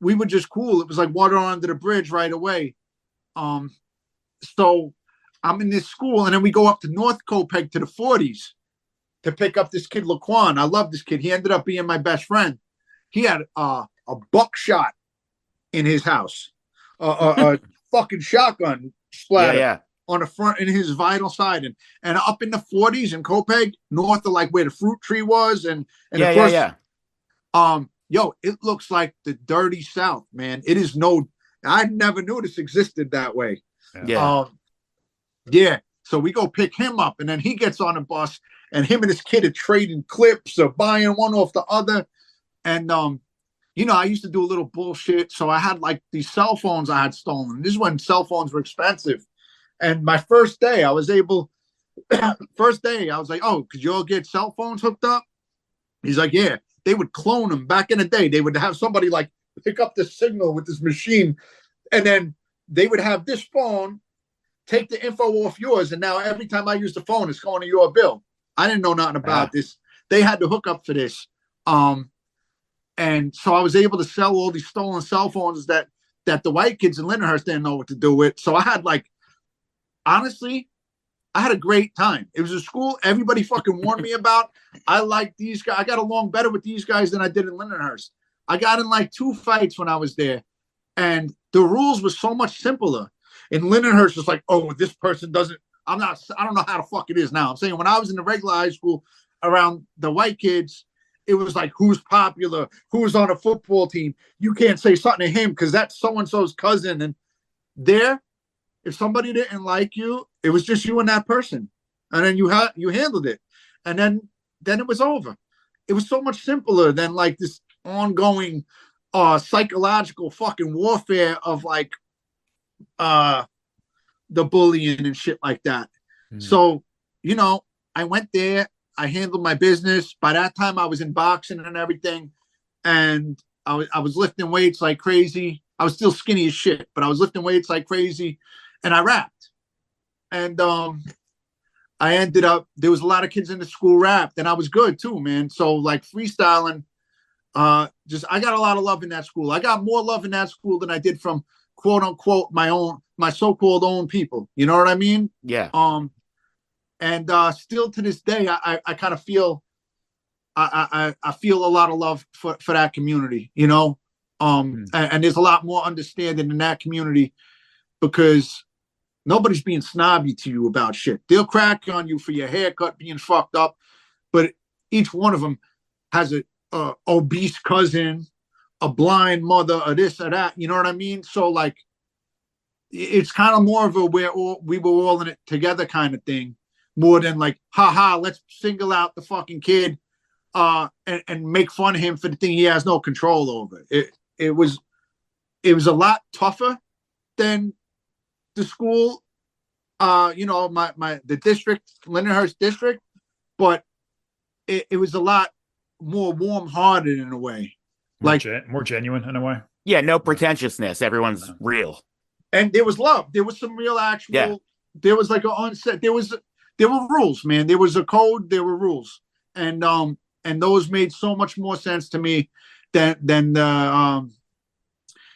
we were just cool. It was like water under the bridge right away. So I'm in this school, and then we go up to North Copeg to the 40s to pick up this kid, Laquan. I love this kid. He ended up being my best friend. He had a buckshot in his house, a fucking shotgun splatter on the front in his vital side, and up in the 40s in Copeg, north of like where the fruit tree was, and of course, yo, it looks like the dirty South, man. It is I never knew this existed that way. Yeah. So we go pick him up, and then he gets on a bus, and him and his kid are trading clips or buying one off the other. And you know, I used to do a little bullshit. So I had like these cell phones I had stolen. This is when cell phones were expensive. And my first day, I was like, oh, could you all get cell phones hooked up? He's like, yeah. They would clone them back in the day. They would have somebody like pick up the signal with this machine, and then they would have this phone take the info off yours. And now every time I use the phone, it's going to your bill. I didn't know nothing about this. They had to hook up for this. And so I was able to sell all these stolen cell phones that the white kids in Lindenhurst didn't know what to do with. So I had honestly, I had a great time. It was a school everybody fucking warned me about. I like these guys. I got along better with these guys than I did in Lindenhurst. I got in like 2 fights when I was there, and the rules were so much simpler. In Lindenhurst, it's like, oh, this person doesn't. I don't know how the fuck it is now. I'm saying when I was in the regular high school around the white kids, it was like who's popular, who's on a football team. You can't say something to him because that's so and so's cousin. And there, if somebody didn't like you, it was just you and that person, and then you handled it, and then it was over. It was so much simpler than like this ongoing psychological fucking warfare of like the bullying and shit like that. So, you know, I went there, I handled my business. By that time I was in boxing and everything, and I was lifting weights like crazy. I was still skinny as shit, but I was lifting weights like crazy, and I rapped. And I ended up, there was a lot of kids in the school rapped, and I was good too, man. So like freestyling, I got a lot of love in that school. I got more love in that school than I did from quote unquote my so-called own people. You know what I mean? Yeah. And still to this day, I kind of feel, I feel a lot of love for that community, you know? And there's a lot more understanding in that community because nobody's being snobby to you about shit. They'll crack on you for your haircut being fucked up, but each one of them has a obese cousin, a blind mother, or this or that. You know what I mean? So like, it's kind of more of a we were all in it together kind of thing, more than like, haha, let's single out the fucking kid and make fun of him for the thing he has no control over. It was a lot tougher than the school, you know, the district, Lindenhurst district, but it was a lot more warm-hearted in a way, more genuine in a way. Yeah, no pretentiousness. Everyone's real, and there was love. There was some real actual. Yeah. There was like an onset. There were rules, man. There was a code. There were rules, and those made so much more sense to me than the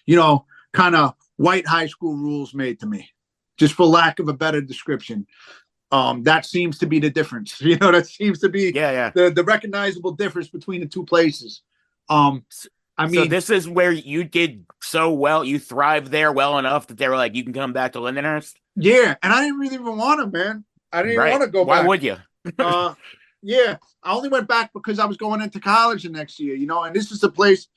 you know, kind of white high school rules made to me, just for lack of a better description. That seems to be the difference. You know, that seems to be the recognizable difference between the two places. I mean, so this is where you did so well. You thrived there well enough that they were like, you can come back to Lindenhurst. Yeah, and I didn't really even want to, man. I didn't even want to go back. Why would you? Yeah, I only went back because I was going into college the next year, you know, and this is the place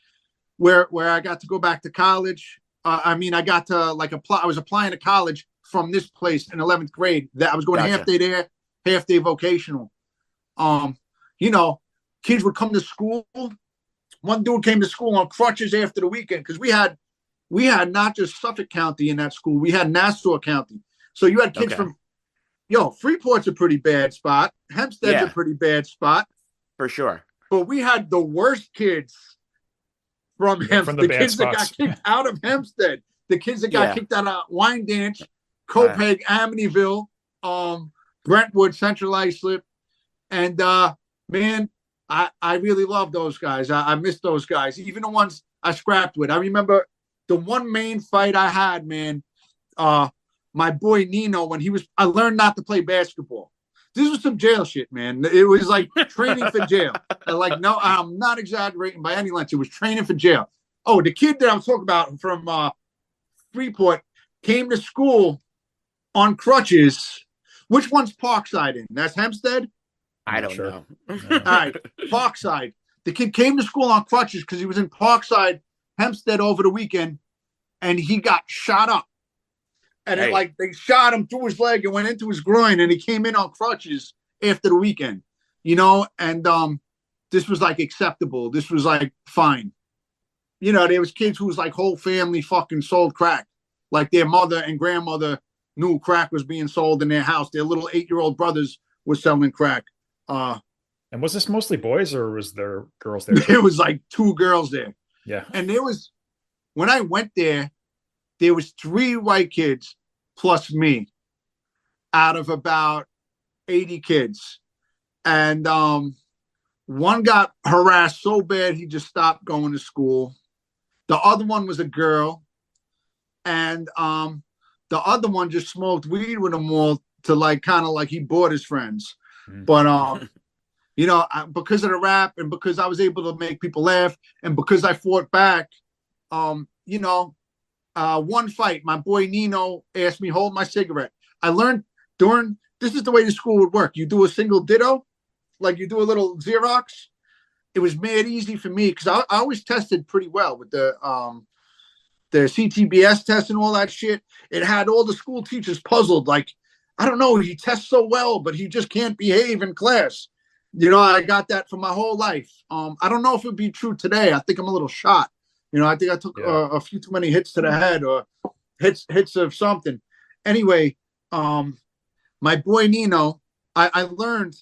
where I got to go back to college. I mean, I got to like apply. I was applying to college from this place in 11th grade. That I was going half day there, half-day vocational. You know, kids would come to school. One dude came to school on crutches after the weekend because we had not just Suffolk County in that school, we had Nassau County. So you had kids from, Freeport's a pretty bad spot. Hempstead's a pretty bad spot. For sure. But we had the worst kids from Hempstead. The kids that got kicked out of Hempstead. The kids that got kicked out of Wyandanch, Copiague, Amityville, Brentwood, Central Islip. And, man, I really love those guys. I miss those guys. Even the ones I scrapped with. I remember the one main fight I had, man, my boy Nino, I learned not to play basketball. This was some jail shit, man. It was like training for jail. Like, no, I'm not exaggerating by any length. It was training for jail. Oh, the kid that I'm talking about from Freeport came to school on crutches. Which one's Parkside in? That's Hempstead? I don't know. All right, Parkside. The kid came to school on crutches because he was in Parkside, Hempstead over the weekend, and he got shot up. And they shot him through his leg and went into his groin, and he came in on crutches after the weekend, and this was like acceptable. This was like fine. There was kids whose like whole family fucking sold crack. Like their mother and grandmother knew crack was being sold in their house. Their little 8-year-old brothers were selling crack. And was this mostly boys or was there girls there? There was like 2 girls there. Yeah. And when I went there was 3 white kids plus me out of about 80 kids. And one got harassed so bad he just stopped going to school. The other one was a girl. And the other one just smoked weed with them all to like kind of like he bought his friends. But because of the rap and because I was able to make people laugh and because I fought back, one fight, my boy Nino asked me, hold my cigarette. I learned this is the way the school would work. You do a single ditto, like you do a little Xerox. It was mad easy for me because I always tested pretty well with the CTBS test and all that shit. It had all the school teachers puzzled. Like, I don't know, he tests so well, but he just can't behave in class. I got that for my whole life. I don't know if it would be true today. I think I'm a little shot. I think I took a few too many hits to the head or hits of something. Anyway, my boy Nino, I learned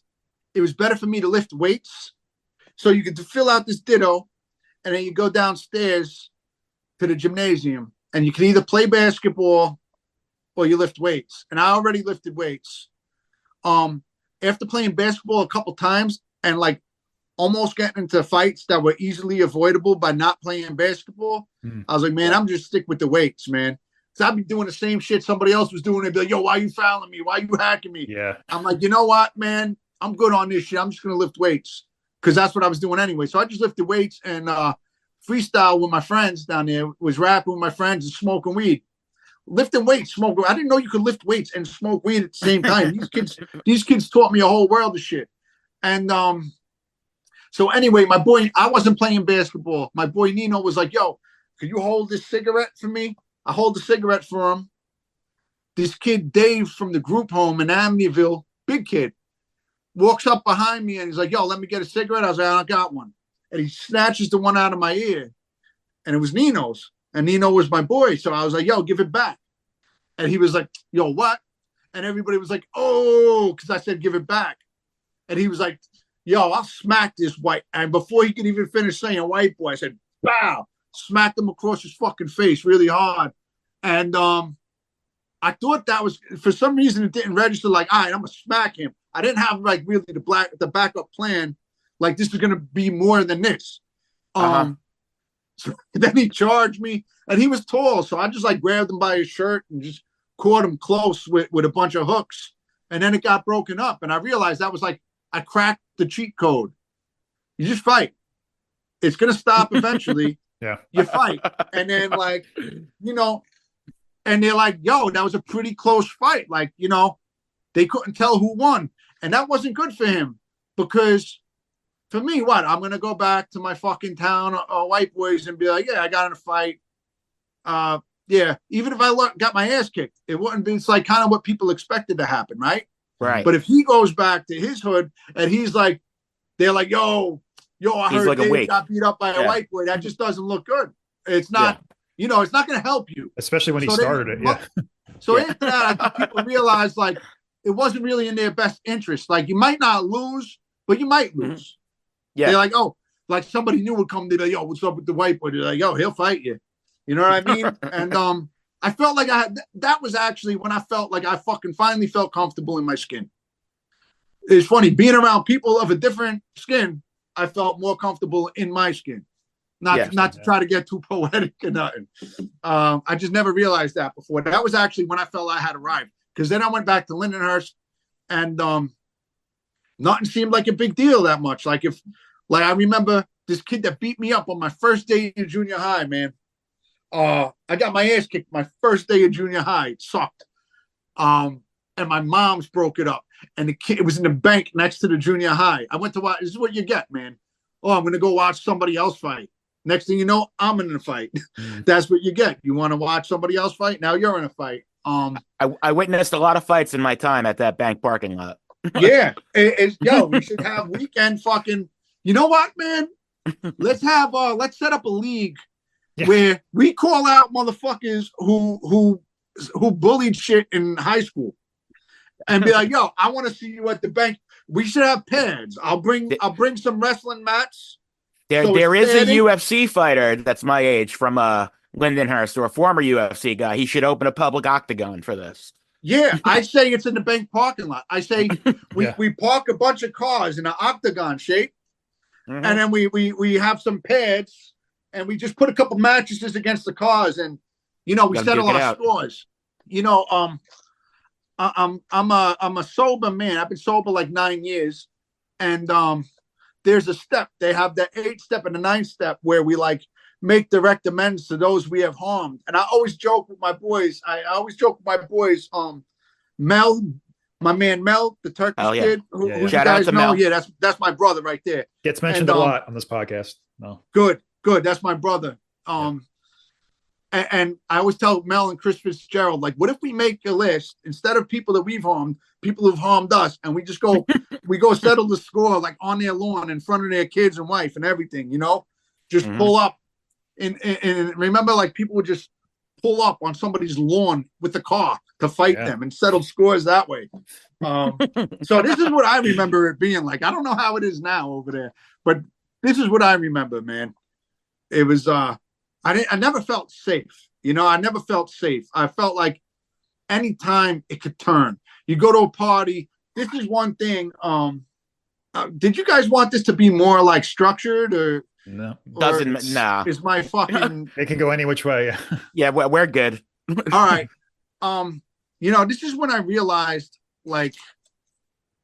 it was better for me to lift weights. So you could fill out this ditto and then you go downstairs to the gymnasium and you can either play basketball or you lift weights. And I already lifted weights. After playing basketball a couple times and like almost getting into fights that were easily avoidable by not playing basketball, I was like, man, I'm just stick with the weights, man. Because I'd be doing the same shit somebody else was doing. They'd be like, yo, why you fouling me? Why you hacking me? Yeah. I'm like, you know what, man? I'm good on this shit. I'm just going to lift weights because that's what I was doing anyway. So I just lifted weights and freestyle with my friends down there, was rapping with my friends and smoking weed. Lifting weights, smoking. I didn't know you could lift weights and smoke weed at the same time. These kids taught me a whole world of shit. And so anyway, I wasn't playing basketball. My boy Nino was like, yo, could you hold this cigarette for me? I hold the cigarette for him. This kid, Dave, from the group home in Amityville, big kid, walks up behind me and he's like, yo, let me get a cigarette. I was like, I got one. And he snatches the one out of my ear. And it was Nino's. And Nino was my boy. So I was like, yo, give it back. And he was like, yo, what? And everybody was like, oh, because I said, give it back. And he was like, yo, I'll smack this white. And before he could even finish saying white boy, I said, bow, smacked him across his fucking face really hard. And I thought that was, for some reason, it didn't register like, all right, I'm going to smack him. I didn't have like really the backup plan. Like this is going to be more than this. So then he charged me and he was tall. So I just like grabbed him by his shirt and just caught him close with a bunch of hooks. And then it got broken up. And I realized that was like, I cracked the cheat code. You just fight. It's going to stop eventually. Yeah. You fight. And then like, and they're like, yo, that was a pretty close fight. Like, they couldn't tell who won. And that wasn't good for him because for me, what? I'm going to go back to my fucking town, white boys, and be like, yeah, I got in a fight. Yeah, even if I got my ass kicked, it wouldn't be, it's like kind of what people expected to happen, right? Right. But if he goes back to his hood and he's like, they're like, yo, I He's heard like Dave awake. got beat up by a white boy. That just doesn't look good. It's not, it's not going to help you. Especially when he started it. Yeah. So after that, I think people realized like it wasn't really in their best interest. Like you might not lose, but you might lose. Yeah. They're like, oh, like somebody new would come. They'd be like, yo, what's up with the white boy? They're like, yo, he'll fight you. You know what I mean? And I felt like that was actually when I felt like I fucking finally felt comfortable in my skin. It's funny being around people of a different skin. I felt more comfortable in my skin. Not to try to get too poetic or nothing. I just never realized that before. That was actually when I felt I had arrived. Because then I went back to Lindenhurst, and nothing seemed like a big deal that much. Like I remember this kid that beat me up on my first day in junior high, man. I got my ass kicked my first day of junior high. It sucked. And my mom's broke it up. And the kid, it was in the bank next to the junior high. I went to watch. This is what you get, man. Oh, I'm going to go watch somebody else fight. Next thing you know, I'm in a fight. That's what you get. You want to watch somebody else fight? Now you're in a fight. I witnessed a lot of fights in my time at that bank parking lot. Yeah. We should have weekend fucking, you know what, man? Let's set up a league where we call out motherfuckers who bullied shit in high school and be like, yo, I want to see you at the bank. We should have pads. I'll bring some wrestling mats. There is a UFC fighter that's my age from Lindenhurst, or a former UFC guy. He should open a public octagon for this. Yeah, I say it's in the bank parking lot. I say we park a bunch of cars in an octagon shape, and then we have some pads, and we just put a couple mattresses against the cars, and we settle our scores. I'm a sober man. I've been sober like 9 years, and there's a step. They have the 8th step and the 9th step where we like make direct amends to those we have harmed. And I always joke with my boys. Mel, my man Mel, the Turkish kid, who you guys know. Mel. Yeah, that's my brother right there. Gets mentioned a lot on this podcast. No. Good. That's my brother. And I always tell Mel and Chris Fitzgerald, like, what if we make a list instead of people that we've harmed, people who've harmed us, and we just go, settle the score like on their lawn in front of their kids and wife and everything, just pull up. And remember, like, people would just pull up on somebody's lawn with the car to fight them and settle scores that way. So this is what I remember it being like. I don't know how it is now over there, but this is what I remember, man. It was, I never felt safe. I never felt safe. I felt like anytime it could turn. You go to a party. This is one thing. Did you guys want this to be more like structured or? No. Is my fucking. It can go any which way. Yeah, we're good. All right. This is when I realized like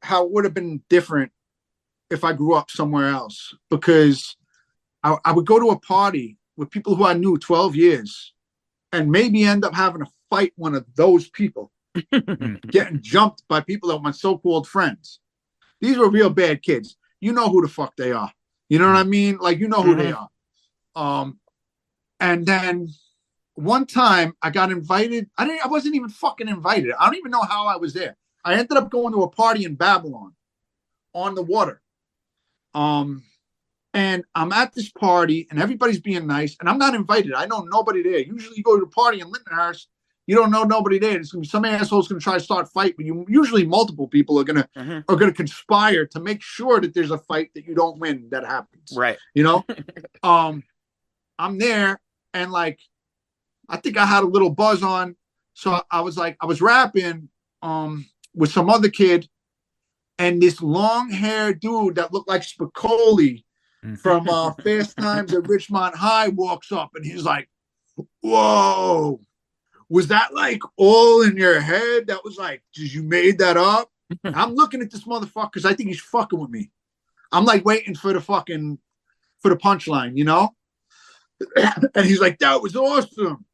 how it would have been different if I grew up somewhere else, because I would go to a party with people who I knew 12 years and maybe end up having to fight one of those people, getting jumped by people that were my so-called friends. These were real bad kids. You know who the fuck they are. You know what I mean? Like, you know who they are. And then one time I got invited. I wasn't even fucking invited. I don't even know how I was there. I ended up going to a party in Babylon on the water. And I'm at this party and everybody's being nice and I'm not invited. I know nobody there. Usually you go to a party in Lindenhurst, you don't know nobody there. It's gonna be some asshole's gonna try to start a fight, but usually multiple people are gonna conspire to make sure that there's a fight that you don't win that happens. Right. I'm there and like I think I had a little buzz on. So I was rapping with some other kid, and this long-haired dude that looked like Spicoli from Fast Times at Richmond High walks up and he's like, whoa, was that like all in your head? That was like, did you made that up? I'm looking at this motherfucker because I think he's fucking with me. I'm like waiting for the punchline, And he's like, that was awesome.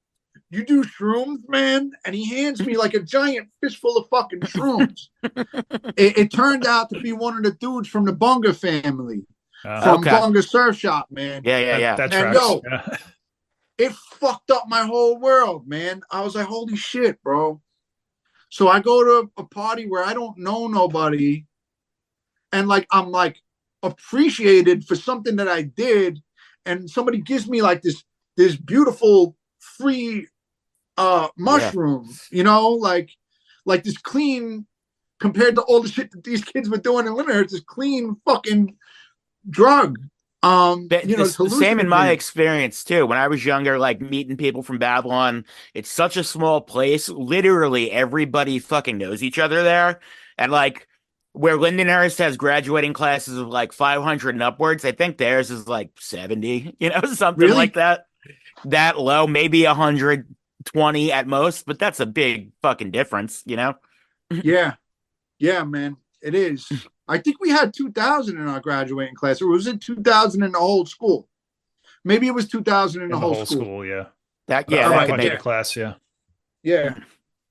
You do shrooms, man? And he hands me like a giant fistful of fucking shrooms. It turned out to be one of the dudes from the Bunga family. From Bunga Surf Shop, man. Yeah. That tracks. It fucked up my whole world, man. I was like, holy shit, bro. So I go to a party where I don't know nobody, and like I'm like appreciated for something that I did, and somebody gives me like this beautiful free mushroom, you know, like this clean compared to all the shit that these kids were doing in Lindenhurst, this clean fucking drug. The same in my experience too. When I was younger, like meeting people from Babylon, it's such a small place. Literally everybody fucking knows each other there. And like where Lindenhurst has graduating classes of like 500 and upwards, I think theirs is like 70, something Really? like that. That low, maybe 120 at most, but that's a big fucking difference, Yeah, man, it is. I think we had 2,000 in our graduating class, or was it 2,000 in the whole school? Maybe it was 2,000 in the whole school. Yeah. That could could make make a class. Yeah. Yeah.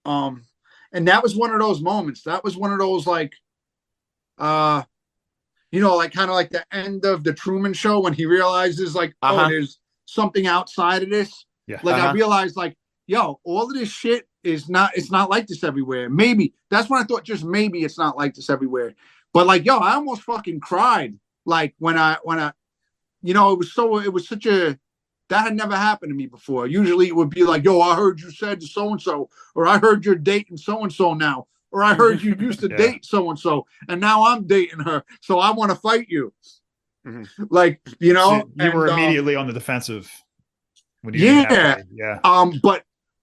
And that was one of those moments. That was one of those like, like kind of like the end of the Truman Show when he realizes like, oh, there's something outside of this. Yeah. Like I realized like, yo, all of this shit it's not like this everywhere. Maybe that's when I thought just maybe it's not like this everywhere. But like, yo, I almost fucking cried. Like when I, it was such a, that had never happened to me before. Usually it would be like, yo, I heard you said to so-and-so, or I heard you're dating so-and-so now, or I heard you used to date so-and-so, and now I'm dating her, so I want to fight you. Mm-hmm. Like, so you were immediately on the defensive. When you yeah.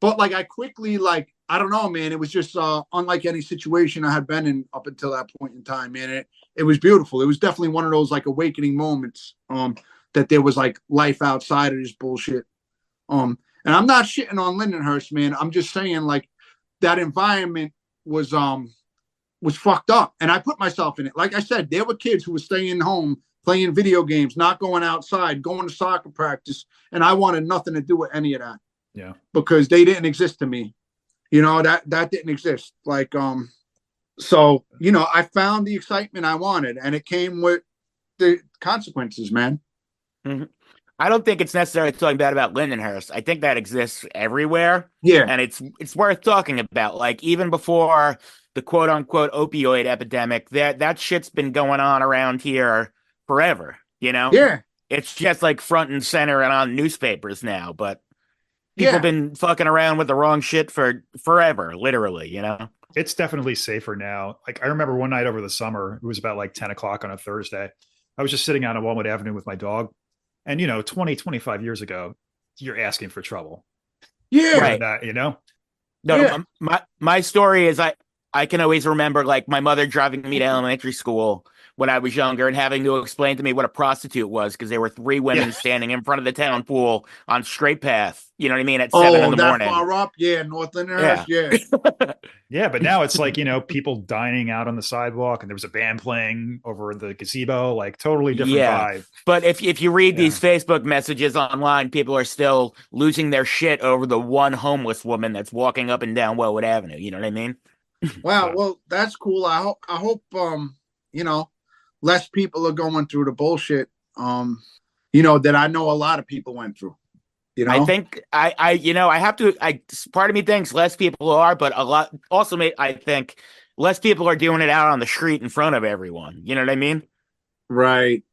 But like I quickly, like, I don't know, man. It was just unlike any situation I had been in up until that point in time, man. It was beautiful. It was definitely one of those like awakening moments that there was like life outside of this bullshit. And I'm not shitting on Lindenhurst, man. I'm just saying like that environment was fucked up. And I put myself in it. Like I said, there were kids who were staying home, playing video games, not going outside, going to soccer practice. And I wanted nothing to do with any of that. Yeah. Because they didn't exist to me. That didn't exist. Like, so, I found the excitement I wanted, and it came with the consequences, man. Mm-hmm. I don't think it's necessarily talking bad about Lindenhurst. I think that exists everywhere. Yeah. And it's worth talking about. Like, even before the quote unquote opioid epidemic, that shit's been going on around here forever, Yeah. It's just like front and center and on newspapers now, but people have been fucking around with the wrong shit for forever, literally, It's definitely safer now. Like I remember one night over the summer, it was about like 10 o'clock on a Thursday. I was just sitting out on Walnut Avenue with my dog. And, 20, 25 years ago, you're asking for trouble. Yeah. Right. No, my story is I can always remember like my mother driving me to elementary school when I was younger and having to explain to me what a prostitute was because there were 3 women standing in front of the town pool on Straight Path. You know what I mean? At 7 in the morning. Far up? Yeah, North Lindenhurst. Yeah. Yeah, but now it's like, people dining out on the sidewalk and there was a band playing over the gazebo, like totally different vibe. But if you read these Facebook messages online, people are still losing their shit over the one homeless woman that's walking up and down Wellwood Avenue. You know what I mean? Wow. Well, that's cool. I hope less people are going through the bullshit, that I know a lot of people went through. I think I have to. Part of me thinks less people are, but a lot also. I think less people are doing it out on the street in front of everyone. You know what I mean? Right.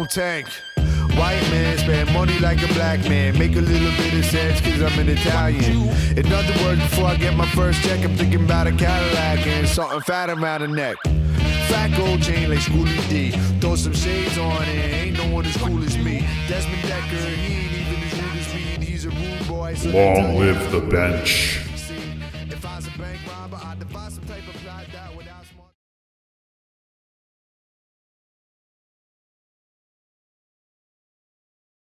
Tank. White man spend money like a black man. Make a little bit of sense cause I'm an Italian. In other words, before I get my first check, I'm thinking about a Cadillac and something fat around the neck. Fat gold chain like Schoolie D. Throw some shades on it, ain't no one as cool as me. Desmond Decker, he ain't even as rude as me, and he's a rude boy. So long live the bench.